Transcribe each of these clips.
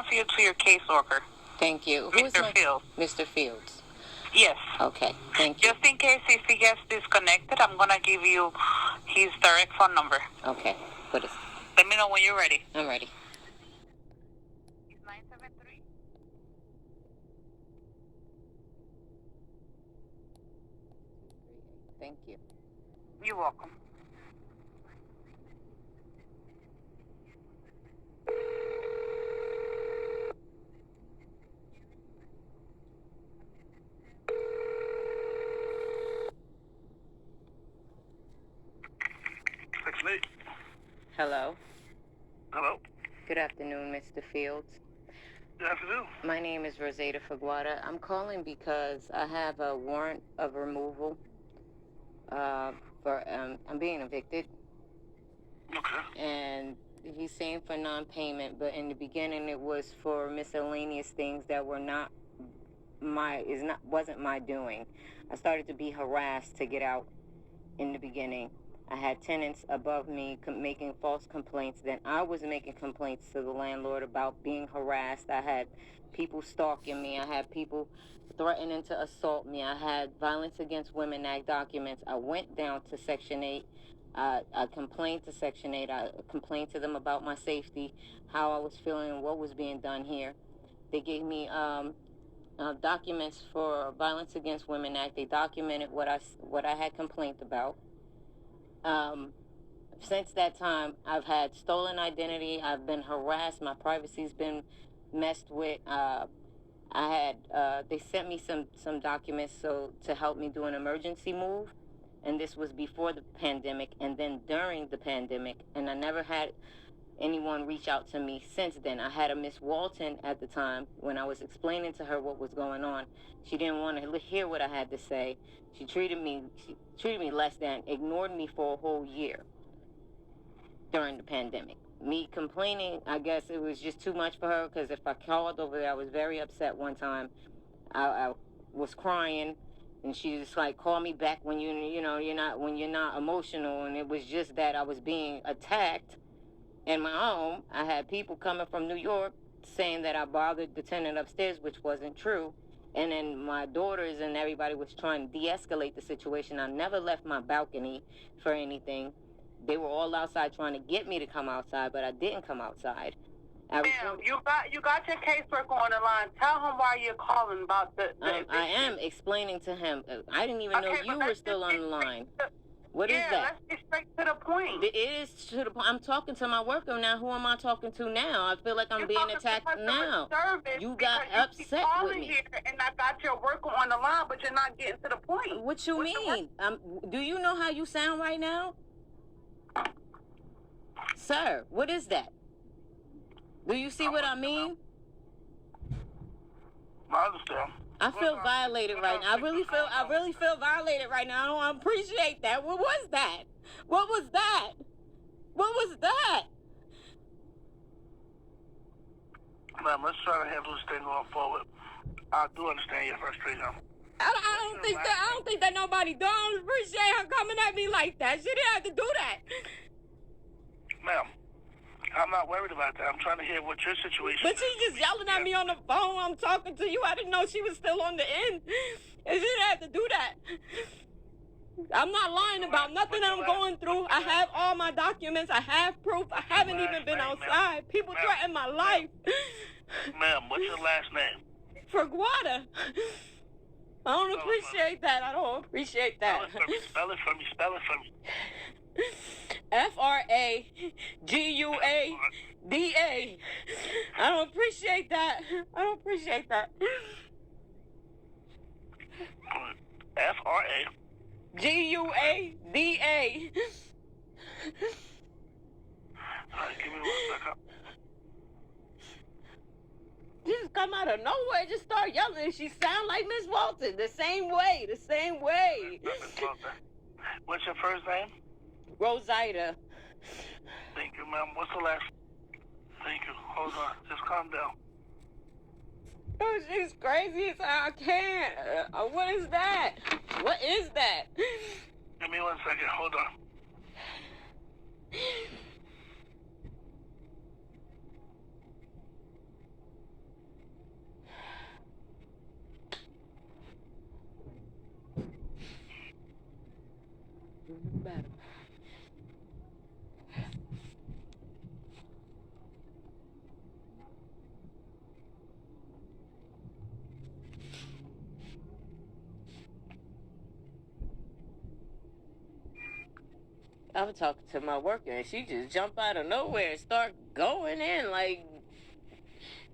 Field to your caseworker. Thank you. Who is Mr. Fields. Mr. Fields? Yes. Okay, thank you. Just in case if he gets disconnected, I'm going to give you his direct phone number. Okay, what is? Let me know when you're ready. I'm ready. It's 973. Thank you. You're welcome. Hello. Hello. Good afternoon, Mr. Fields. Good afternoon. My name is V.A.W.A. I'm calling because I have a warrant of removal. I'm being evicted. Okay. And he's saying for non-payment, but in the beginning it was for miscellaneous things that wasn't my doing. I started to be harassed to get out in the beginning. I had tenants above me making false complaints. Then I was making complaints to the landlord about being harassed. I had people stalking me. I had people threatening to assault me. I had Violence Against Women Act documents. I went down to Section 8. I complained to Section 8. I complained to them about my safety, how I was feeling, and what was being done here. They gave me documents for Violence Against Women Act. They documented what I had complained about. Since that time, I've had stolen identity. I've been harassed. My privacy's been messed with. They sent me some documents to help me do an emergency move, and this was before the pandemic and then during the pandemic, and I never had anyone reach out to me since then. I had a Miss Walton at the time. When I was explaining to her what was going on, she didn't want to hear what I had to say. She treated me less than, ignored me for a whole year during the pandemic. Me complaining, I guess it was just too much for her, because if I called over there, I was very upset one time. I was crying, and she just like, call me back when you're not emotional. And it was just that I was being attacked in my home. I had people coming from New York saying that I bothered the tenant upstairs, which wasn't true. And then my daughters and everybody was trying to de-escalate the situation. I never left my balcony for anything. They were all outside trying to get me to come outside, but I didn't come outside. Ma'am, you got your caseworker on the line. Tell him why you're calling about the I am explaining to him. I didn't even know you were still on the line. What is that? Let's get straight to the point. It is to the point. I'm talking to my worker now. Who am I talking to now? I feel like I'm being attacked now. You got upset with me. Here and I got your worker on the line, but you're not getting to the point. What you mean? Do you know how you sound right now? Sir, what is that? Do you see what I mean? I understand. I feel violated right now. I really feel violated right now. I don't appreciate that. What was that? What was that? What was that? Ma'am, let's try to handle this thing going forward. I do understand your frustration. I don't think that nobody don't appreciate her coming at me like that. She didn't have to do that. Ma'am, I'm not worried about that. I'm trying to hear what your situation is. But she's just yelling at me on the phone. I'm talking to you. I didn't know she was still on the end. And she didn't have to do that. I'm not lying about nothing that I'm going through. I have all my documents. I have proof. I haven't even been outside. People threaten my life. Ma'am, what's your last name? V.A.W.A. I don't appreciate that. I don't appreciate that. Spell it for me. F-R-A-G-U-A-D-A. I don't appreciate that. F-R-A. G-U-A-D-A. All right, give me 1 second. Just come out of nowhere, just start yelling, and she sound like Miss Walton, the same way. What's your first name? Rosita. Thank you, ma'am. What's the last? Thank you. Hold on. Just calm down. Oh, she's crazy as I can't. What is that? Give me 1 second. Hold on. I was talking to my worker, and she just jumped out of nowhere and start going in like,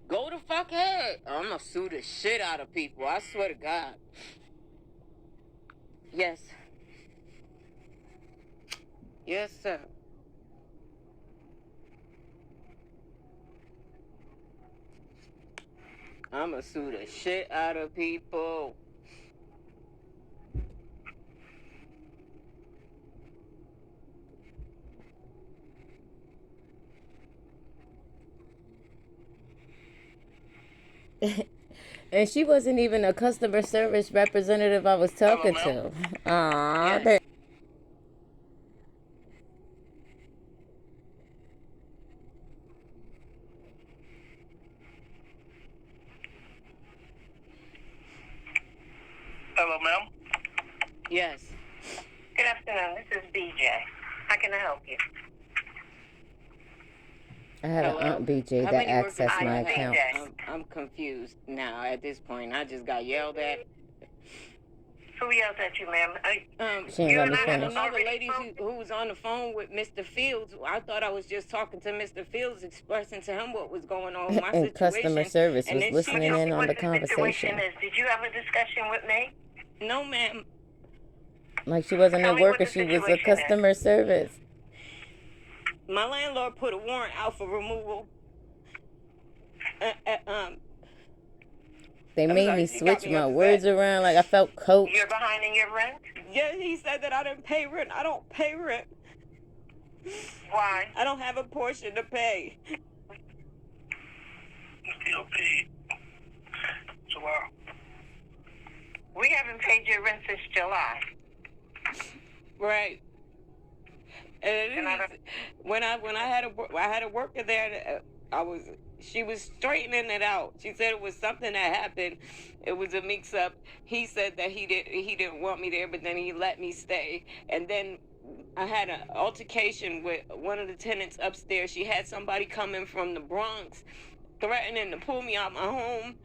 go the fuck ahead. I'm gonna sue the shit out of people. I swear to God. Yes. Yes, sir. I'm gonna sue the shit out of people. And she wasn't even a customer service representative I was talking to. Aw, Yes. Hello, ma'am. Yes. Good afternoon. This is BJ. How can I help you? I had an Hello? Aunt BJ How that many workers accessed do my I have? account. I'm confused now at this point. I just got yelled at. Who yelled at you, ma'am? She ain't You let and me I One have finish. another already lady spoken. who was on the phone with Mr. Fields. I thought I was just talking to Mr. Fields, expressing to him what was going on with my And customer situation. service And was then she listening just, in on What the the situation conversation. is? Did you have a discussion with me? no, ma'am. Like she wasn't Tell a me what worker, the she was a situation is. customer service. My landlord put a warrant out for removal. They I'm made sorry, me she got switch me my upset. words around. Like I felt You're coached. behind in your rent? Yeah, he said that I didn't pay rent. I don't pay rent. Why? I don't have a portion to pay. Still paid. So, We haven't paid your rent since July. Right. And And I don't- when I had a worker there, she was straightening it out. She said it was something that happened. It was a mix up. He said that he didn't want me there, but then he let me stay. And then I had an altercation with one of the tenants upstairs. She had somebody coming from the Bronx, threatening to pull me out my home,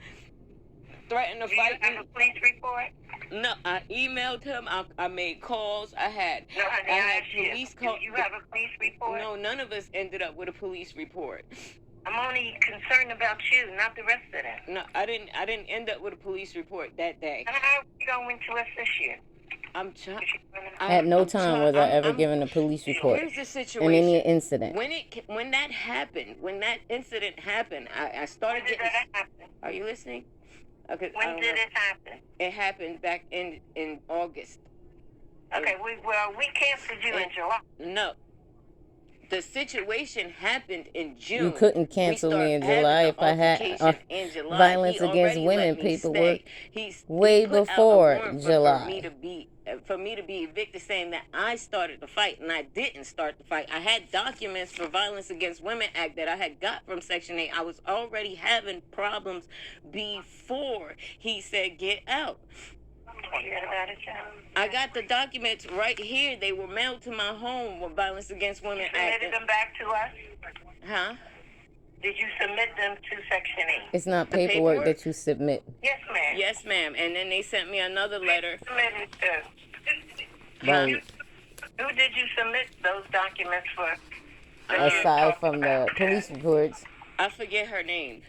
threatening to Do you fight have me. a police report? No, I emailed him. I made calls. No, honey, I had asked you. police Do call. you have a police report? No, none of us ended up with a police report. I'm only concerned about you, not the rest of them. No, I didn't end up with a police report that day. And how are we going to assist you? I'm trying. At no time was I ever given a police report Here's the in situation. any incident. When that happened, when that incident happened, I started When did getting. that happen? Are you listening? Okay. When did it happen? It happened back in August. Okay, we canceled you in July. No. The situation happened in June. You couldn't cancel me in July if I had violence against women paperwork way before July. For me to be evicted, saying that I started the fight, and I didn't start the fight. I had documents for Violence Against Women Act that I had got from Section 8. I was already having problems before he said get out. I got the documents right here. They were mailed to my home with Violence Against Women Act. You submitted them back to us? Huh? Did you submit them to Section 8? It's not paperwork that you submit. Yes, ma'am. Yes, ma'am. And then they sent me another letter. Submitted to. Right. Who did you submit those documents for? Aside from the police reports. I forget her name.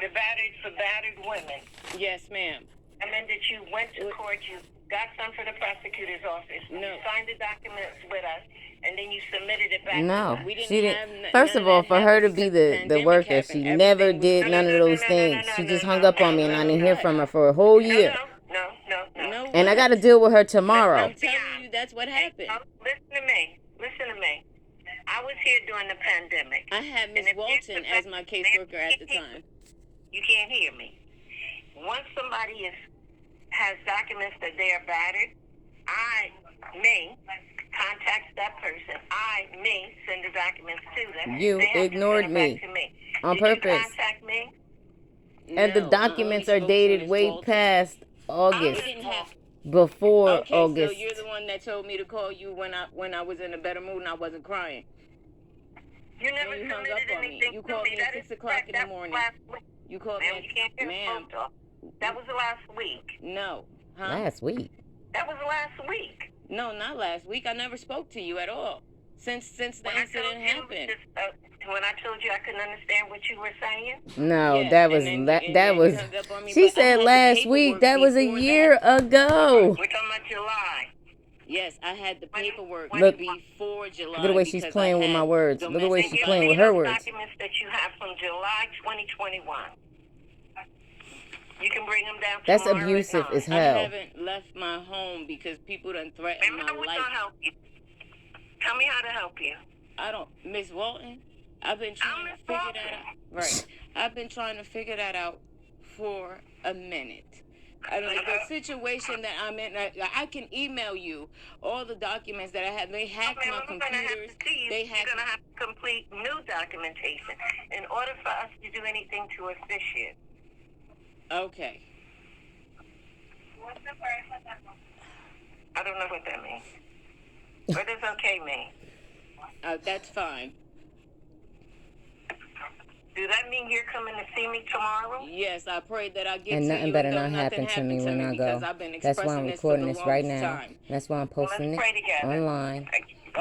The battered women. Yes, ma'am. And then that you went to court, you got some for the prosecutor's office. No. You signed the documents with us, and then you submitted it back No, to us. We didn't she have didn't. First of all, for her to be the worker, she never did none of those things. She just hung up on me, and I didn't hear from her for a whole year. No. And I got to deal with her tomorrow. I'm telling you, that's what happened. Listen to me. I was here during the pandemic. I had Miss Walton as my caseworker at the time. You can't hear me. Once somebody has documents that they are battered, me, contacts that person. Send the documents to them. You ignored me on purpose. Did you contact me? And the documents are dated way past August. Before Okay, August. so you're the one that told me to call you when I was in a better mood and I wasn't crying. You never You hung up submitted on me. anything You to called me. me That at is 6 o'clock in the correct. morning. That was last week. You called Ma'am, me, you can't get ma'am. a photo. That was last week. No. Huh? Last week. That was last week. No, not last week. I never spoke to you at all since the incident happened. When I told you I couldn't understand what you were saying? No, Yeah, that was she said last week. That was a year ago. We're talking about July. Yes, I had the paperwork before July. Look at the way she's playing with my words. Look at the way she's playing with her words. Documents that you have from July 2021. You can bring them down. That's abusive as hell. I haven't left my home because people done threatened my life. Help you. Tell me how to help you. I don't, Miss Walton. I've been trying to figure that out. Right. I've been trying to figure that out for a minute. The situation that I'm in, I can email you all the documents that I have. They hacked my computers. You're going to have to complete new documentation in order for us to do anything to assist you. Okay. I don't know what that means. What does okay mean? That's fine. Does that mean you're coming to see me tomorrow? Yes, I pray that I get and to nothing you better not happen to me when I go. That's why I'm recording this right now. That's why I'm posting it online.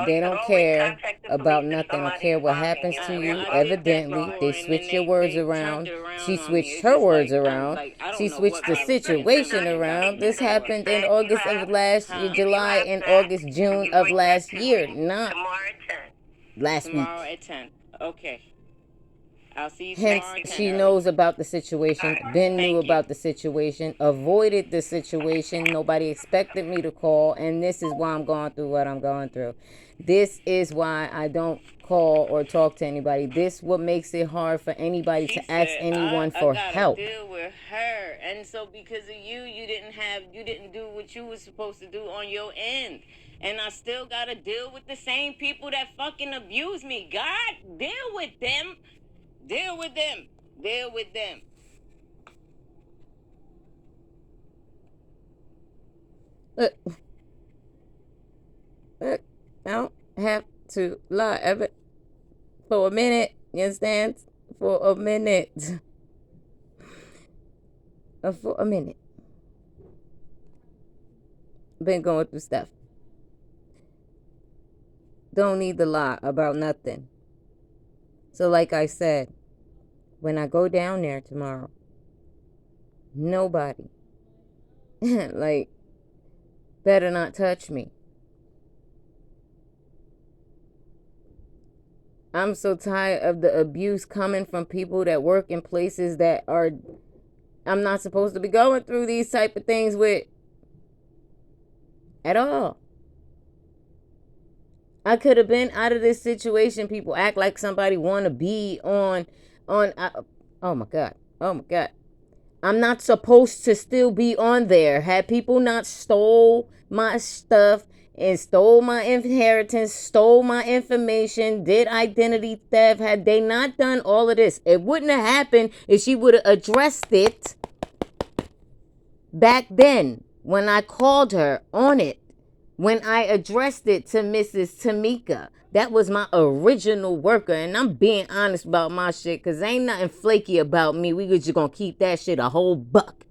They don't care about nothing. They don't care what happens to you. Evidently, they switch your words around. She switched her words around. She switched the situation around. This happened in August of last year, July and August, June of last year, not last week. Tomorrow at 10. Okay. I'll see you Hence, tomorrow. she knows about the situation, Ben knew about the situation, avoided the situation. Nobody expected me to call, and this is why I'm going through what I'm going through. This is why I don't call or talk to anybody. This what makes it hard for anybody to ask anyone for help. I gotta deal with her, and so because of you, you didn't do what you was supposed to do on your end. And I still gotta deal with the same people that fucking abuse me. God, deal with them. Deal with them. Deal with them. Look, I don't have to lie ever for a minute. You understand? For a minute. For a minute. Been going through stuff. Don't need to lie about nothing. So like I said, when I go down there tomorrow, nobody, better not touch me. I'm so tired of the abuse coming from people that work in places that I'm not supposed to be going through these type of things with at all. I could have been out of this situation. People act like somebody want to be on. Oh my God. I'm not supposed to still be on there. Had people not stole my stuff and stole my inheritance, stole my information, did identity theft, had they not done all of this, it wouldn't have happened if she would have addressed it back then when I called her on it. When I addressed it to Mrs. Tamika, that was my original worker. And I'm being honest about my shit because ain't nothing flaky about me. We just gonna keep that shit a whole buck.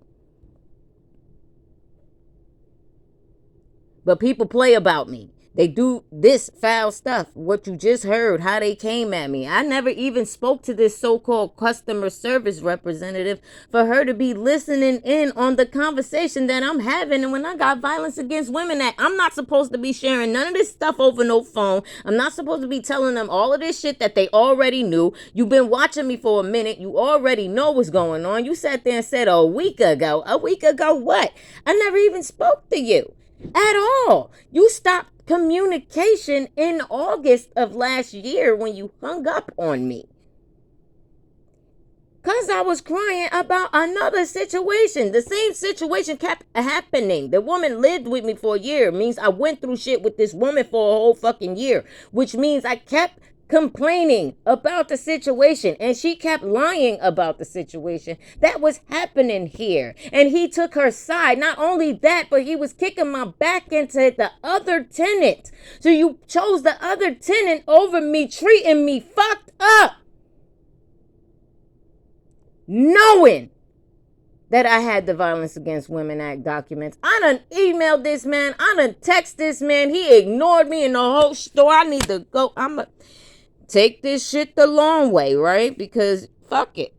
But people play about me. They do this foul stuff. What you just heard, how they came at me. I never even spoke to this so-called customer service representative for her to be listening in on the conversation that I'm having. And when I got Violence Against Women Act, I'm not supposed to be sharing none of this stuff over no phone. I'm not supposed to be telling them all of this shit that they already knew. You've been watching me for a minute. You already know what's going on. You sat there and said a week ago. A week ago what? I never even spoke to you at all. You stopped communication in August of last year when you hung up on me. Because I was crying about another situation. The same situation kept happening. The woman lived with me for a year. It means I went through shit with this woman for a whole fucking year. Which means I kept complaining about the situation. And she kept lying about the situation that was happening here. And he took her side. Not only that, but he was kicking my back into the other tenant. So you chose the other tenant over me, treating me fucked up. Knowing that I had the Violence Against Women Act documents. I done emailed this man. I done text this man. He ignored me in the whole store. I need to go. I'm going to take this shit the long way, right? Because fuck it.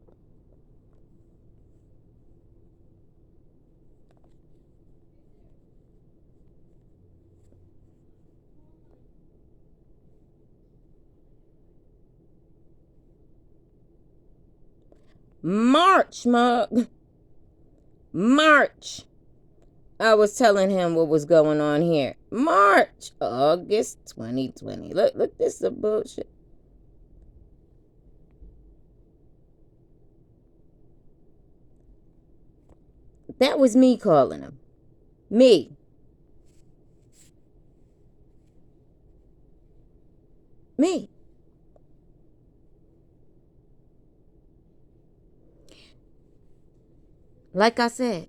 March, mug. March. I was telling him what was going on here. March, August 2020. Look, this is a bullshit. That was me calling him. Me. Me. Like I said,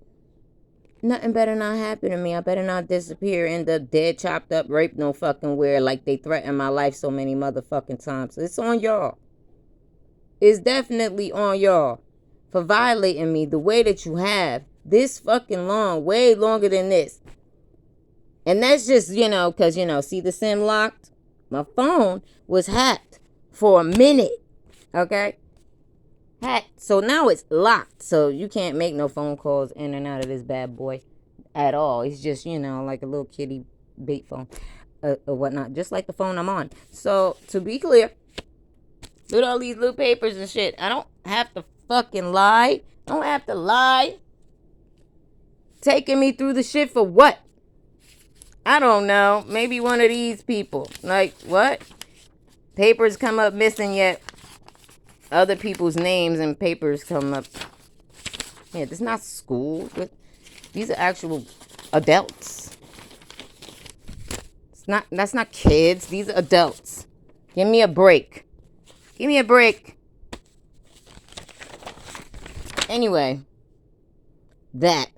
nothing better not happen to me. I better not disappear, end up dead, chopped up, raped, no fucking where, like they threatened my life so many motherfucking times. It's on y'all. It's definitely on y'all for violating me the way that you have this fucking long, way longer than this. And that's just, because, see the SIM locked? My phone was hacked for a minute, okay? Hacked. So now it's locked. So you can't make no phone calls in and out of this bad boy at all. It's just, like a little kitty bait phone or whatnot. Just like the phone I'm on. So to be clear, with all these little papers and shit, I don't have to fucking lie. I don't have to lie. Taking me through the shit for what? I don't know. Maybe one of these people. Like, what? Papers come up missing yet. Other people's names and papers come up. Yeah, this is not school. These are actual adults. That's not kids. These are adults. Give me a break. Give me a break. Anyway, that